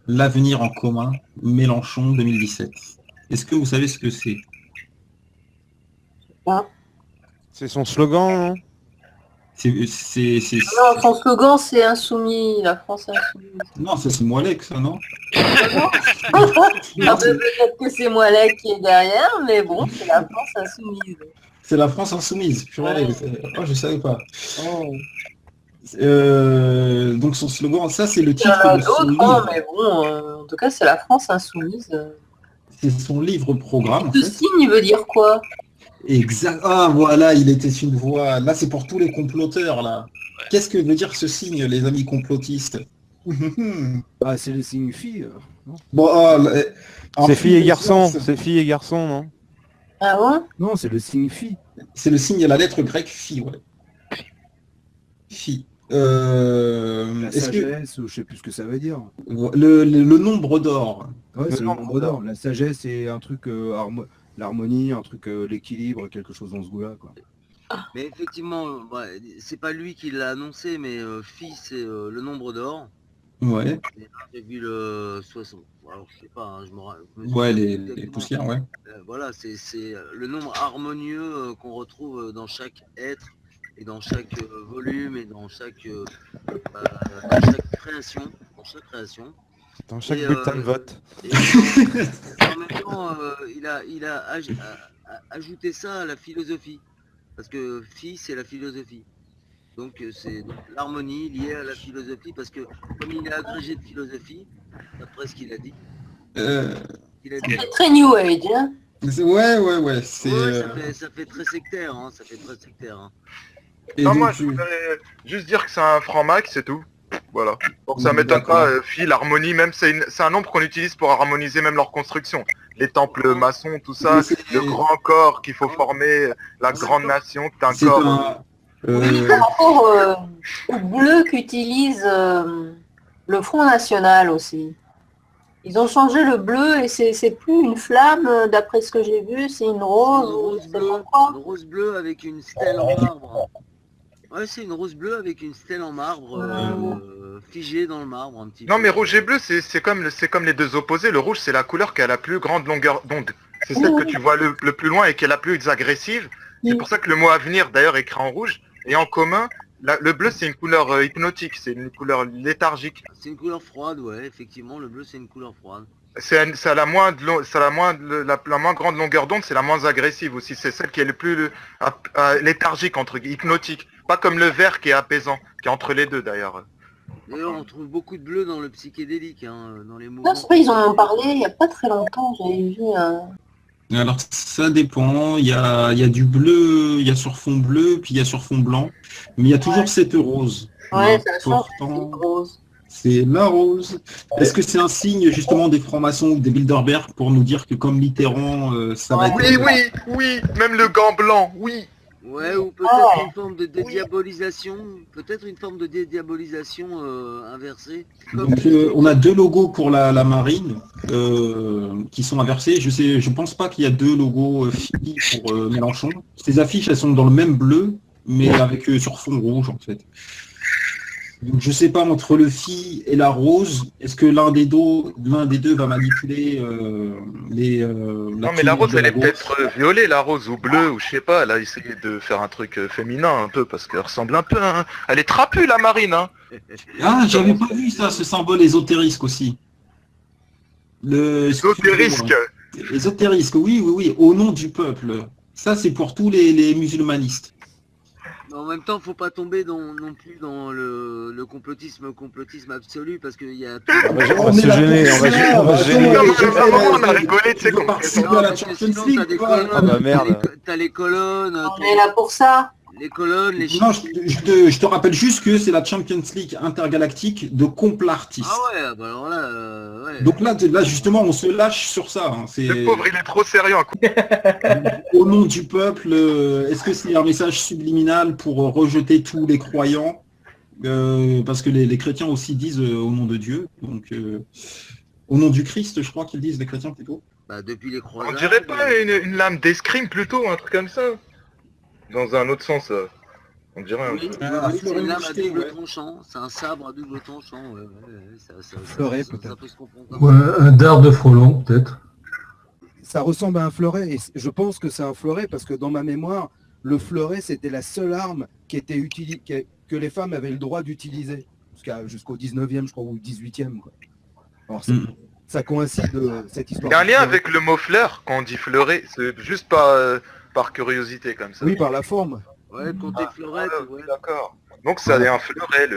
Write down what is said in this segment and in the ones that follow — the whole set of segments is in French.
L'avenir en commun, Mélenchon 2017. Est-ce que vous savez ce que c'est? Ah. C'est son slogan, non? C'est... Non, son slogan, c'est insoumis, la France insoumise. Non, ça c'est Moilec, ça, non? Non, Alors, peut-être que c'est Moilec qui est derrière, mais bon, c'est la France insoumise. c'est la France insoumise. Purée, oh, je savais pas. Oh. Donc son slogan, ça c'est le Il y en titre a de son d'autres, hein, livre. mais bon, en tout cas, c'est la France insoumise. C'est son livre programme, en Ce fait. signe, il veut dire quoi? Exact. Ah, voilà, il était une voix. Là, c'est pour tous les comploteurs, là. Qu'est-ce que veut dire ce signe, les amis complotistes? Bah, c'est le signe fille. Non, Bon, en C'est filles et garçons, science, c'est filles et garçons, non? Ah bon? non, c'est le signe fille. c'est le signe, la lettre grecque phi, ouais. Phi. La Est-ce que sagesse, ou je sais plus ce que ça veut dire. le nombre d'or, Ouais, c'est le Non, nombre d'or. La sagesse, c'est un truc, l'harmonie, un truc, l'équilibre, quelque chose dans ce goût-là, quoi. Mais effectivement, c'est pas lui qui l'a annoncé, mais Phi, c'est le nombre d'or. ouais, Et j'ai vu le 60. Alors, je sais pas, hein, je me ouais, souviens les exactement. poussières, ouais. Voilà, c'est le nombre harmonieux qu'on retrouve dans chaque être et dans chaque volume et dans chaque création. Dans chaque création. Dans chaque Et, bulletin de vote. Et en même temps, il a ajouté ça à la philosophie. Parce que phi, c'est la philosophie. Donc c'est l'harmonie liée à la philosophie, parce que comme il est agrégé de philosophie, d'après ce qu'il a dit, Euh, C'est très New Age, hein? ouais, c'est... ouais, ça fait très sectaire, hein, ça fait très sectaire. Hein. et Non, donc, moi, je voudrais juste dire que c'est un franc-max, c'est tout. Voilà. Donc ça m'étonne D'accord. pas, Phi, l'harmonie, même c'est un nombre qu'on utilise pour harmoniser même leur construction. Les temples maçons, tout ça, Mais c'est- le grand corps qu'il faut former, la grande nation, que t'as un c'est corps. un... Oui, par rapport au bleu qu'utilise le Front National aussi. Ils ont changé le bleu et c'est plus une flamme, d'après ce que j'ai vu, c'est une rose ou je sais pas quoi. Une rose bleue avec une stèle en marbre. Ouais, c'est une rose bleue avec une stèle en marbre, figée dans le marbre un petit peu. Non, mais rouge et bleu, c'est comme les deux opposés. Le rouge, c'est la couleur qui a la plus grande longueur d'onde. C'est celle que tu vois le plus loin et qui est la plus agressive. C'est pour ça que le mot avenir, d'ailleurs, est écrit en rouge. Et en commun, le bleu, c'est une couleur hypnotique, c'est une couleur léthargique. C'est une couleur froide, ouais, effectivement, le bleu c'est une couleur froide. C'est la moins grande longueur d'onde, c'est la moins agressive aussi. C'est celle qui est le plus léthargique, hypnotique. Pas comme le vert qui est apaisant, qui est entre les deux d'ailleurs. D'ailleurs, on trouve beaucoup de bleu dans le psychédélique, hein, dans les mouvements. Non, c'est vrai, ils en ont parlé il n'y a pas très longtemps, j'avais vu un... Alors, ça dépend. Il y a du bleu, il y a sur fond bleu, puis il y a sur fond blanc. Mais il y a toujours cette rose. Ouais, ça change, c'est L'important, rose. c'est la rose. Est-ce que c'est un signe justement des francs-maçons ou des Bilderberg pour nous dire que comme Mitterrand, ça va être... Oui, même le gant blanc, oui. Ouais, ou peut-être une forme de dédiabolisation, inversée. Donc, on a deux logos pour la marine qui sont inversés. Je pense pas qu'il y a deux logos filles pour Mélenchon. Ces affiches, elles sont dans le même bleu, mais avec sur fond rouge en fait. Donc, je sais pas, entre le phi et la rose, est-ce que l'un des deux va manipuler Non, mais la rose, elle est peut-être violet, la rose, ou bleue, ou je sais pas. Elle a essayé de faire un truc féminin un peu, parce qu'elle ressemble un peu, hein. Elle est trapue, la marine, hein. Ah, j'avais pas vu ça, ce symbole ésotérisque aussi. Ésotérisque. Ésotérisque, oui, au nom du peuple. Ça, c'est pour tous les musulmanistes. En même temps, faut pas tomber non plus dans le complotisme absolu, parce qu'il y a... On va se gêner, on va se gêner. On a rigolé, tu sais, veux qu'on participer à la Champions League, quoi. Ah bah merde. T'as les colonnes, On est là pour ça. les colonnes, les Non, je te rappelle juste que c'est la Champions League intergalactique de complartistes. Ah ouais, bah alors là, ouais. Donc là, justement, on se lâche sur ça. Hein. C'est Le pauvre, il est trop sérieux, un coup. au nom du peuple. Est-ce que c'est un message subliminal pour rejeter tous les croyants? Parce que les chrétiens aussi disent au nom de Dieu. Donc au nom du Christ, je crois qu'ils disent les chrétiens plutôt. Bah depuis les croisades... On dirait pas une lame d'escrime plutôt, un truc comme ça. Dans un autre sens. On dirait un... Oui, Ah, oui, c'est fleuret une lame à moucheté, double ouais. tranchant. C'est un sabre à double tranchant. Ça Fleuret, ça peut-être. peut se comprendre comme ça. Ouais, un dard de frelon, peut-être. Ça ressemble à un fleuret, et je pense que c'est un fleuret parce que dans ma mémoire, le fleuret, c'était la seule arme qui était que les femmes avaient le droit d'utiliser. Jusqu'au 19e, je crois, ou 18e. Quoi. Alors, ça coïncide, cette Il histoire. y a un lien avec le mot fleur quand on dit fleuret, c'est juste par curiosité comme ça. Oui, par la forme. Ouais, quand t'es fleurette, Ah, ouais. d'accord. Donc ça est un fleuret.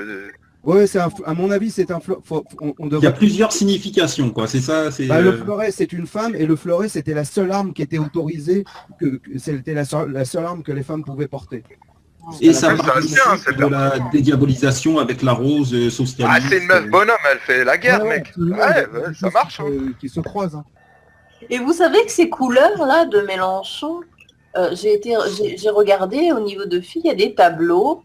Ouais, à mon avis, c'est un fleuret. On Il y a devrait... plusieurs significations, quoi. C'est ça, c'est. Le fleuret, c'est une femme, et le fleuret, c'était la seule arme qui était autorisée, que c'était la seule arme que les femmes pouvaient porter. Et ça Ouais, marque ça aussi tient, c'est de la dédiabolisation avec la rose Ah, socialiste. c'est une meuf bonhomme, elle fait la guerre, Ouais, mec. absolument. Ouais, Il y a des ça choses marche. Hein. Ah, qui se croisent. Hein. Et vous savez que ces couleurs-là de Mélenchon, j'ai regardé au niveau de filles, il y a des tableaux.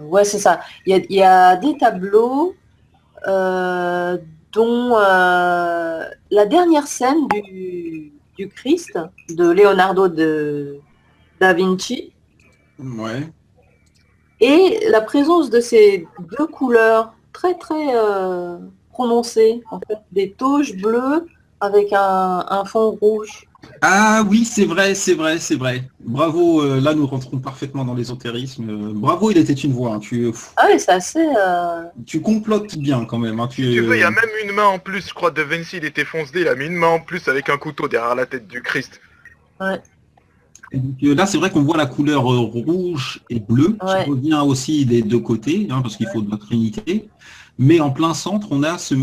Ouais, c'est ça. Il y a des tableaux dont la dernière scène du Christ de Leonardo da Vinci Ouais. et la présence de ces deux couleurs très très prononcées, en fait, des touches bleues avec un fond rouge. Ah oui, c'est vrai, c'est vrai, c'est vrai. Bravo, là nous rentrons parfaitement dans l'ésotérisme. Bravo, il était une voix. Hein. Ah oui, c'est assez... Tu complotes bien quand même. Hein. Si tu veux, il y a même une main en plus, je crois, de Vinci, il était foncé, il a mis une main en plus avec un couteau derrière la tête du Christ. Et donc, là, c'est vrai qu'on voit la couleur rouge et bleu, Ouais. qui revient aussi des deux côtés, hein, parce qu'il faut de la trinité. Mais en plein centre, on a ce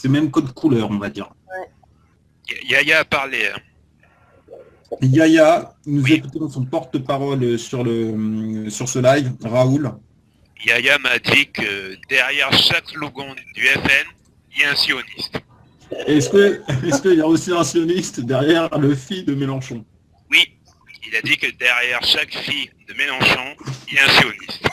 même code couleur, on va dire. Yaya a parlé. Hein. Yaya, nous écoutons son porte-parole sur ce live, Raoul. Yaya m'a dit que derrière chaque slogan du FN, il y a un sioniste. Est-ce qu'il y a aussi un sioniste derrière le fils de Mélenchon? Oui, il a dit que derrière chaque fille de Mélenchon, il y a un sioniste.